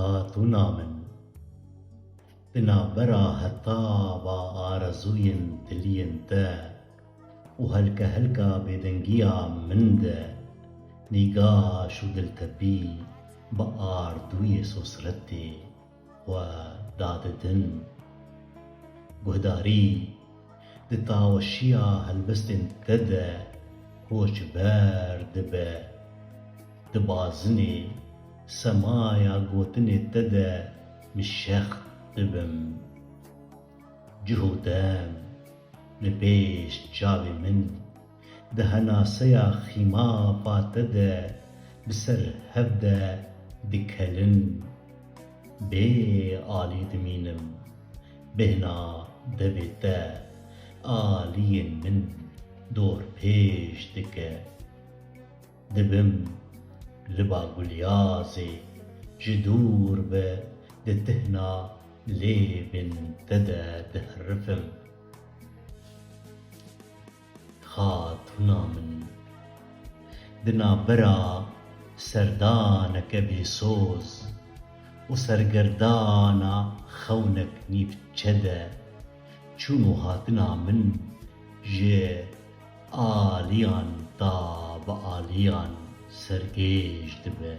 خاتونا من بنابرا هتا با آرزوین دلین ده و هلکا بدنگیا من ده نگاش و دلتبی با آردوی سوسرتی و داددن گهداری دتاوشیا هلبستن تده هوش برد به دبازنی سمایا گوتنی تده مشخ دبم جهودم لبیش جاوی من دهناسیا خیما پاتده بسر هبده دکلن بی آلی دمینم بهنا دبیته آلی من دور پیش دکه دبم لبا گلیازی جدور به دتهنا لیبن تده دهرفم خاتونا من دنابرا سردانك بيسوز وسرگردانا خونك نيف چده چونو هاتنا من جي آليان تا بآليان سرگيش دبه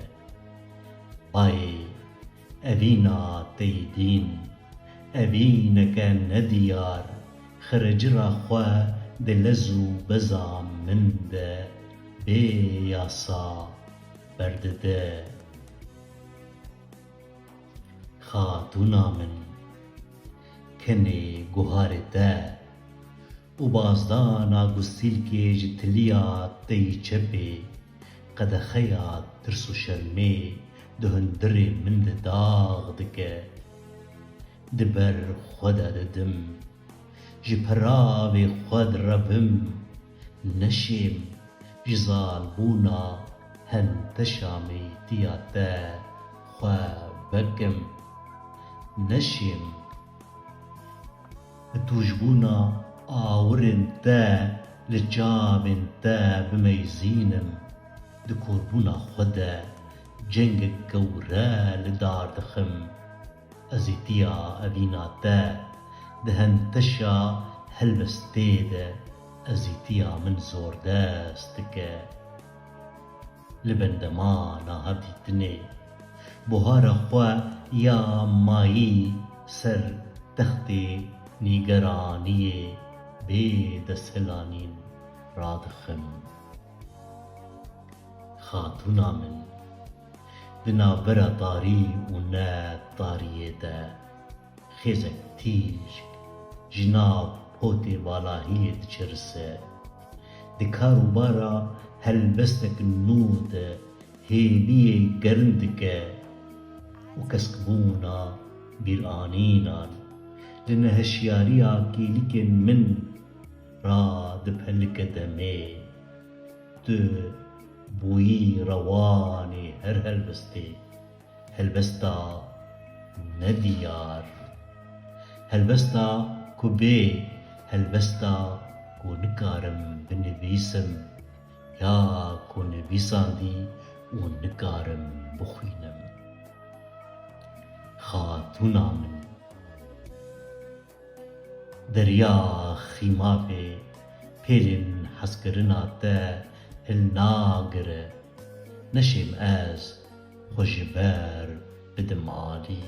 باي أبينا تيدين أبينك نديار خرج راخوا دلزو بزام من ده بياسا بردده خاتونا من کنی گوهارته و بازدانا گستیل که جتلیا تی چپی قد خیات ترسو شرمی دهندری من داغ دکه دبر خدا ددم جپراوی خود ربم نشیم جزال بونا هن تشامی تیاته خواه بکم نشیم توجبونا آورن تا لجابن تا بميزينم دكوربونا خدا جنگ گورا لدار دخم ازيتيا أبينا تا دهن تشا هلبستيده ازيتيا من زور داستك لبندمانا هبدي تني بوهار خوا يا مايي سر تختي نيگراني بيد سلانين رادخم خاتونا من دنابرا طاري ونا طاريه دا خيزك تيجك جناب پوتی والاهی دچرسه دکارو بارا هلبستک نود هیبی گرندکه و کسکبونا بیرانینان لنهشیاریا کی لیکن من را دپلک دمه تو بویی روانی هر هلبستی هلبستا ندیار هلبستا كوبي هلبستا كو نكارم بنبيسم يا كو نبيساندي ونكارم بخينم خاتونا من دريا خيمافي بيلن حسكرنا تا الناقرة نشم از خجبار بدم عالي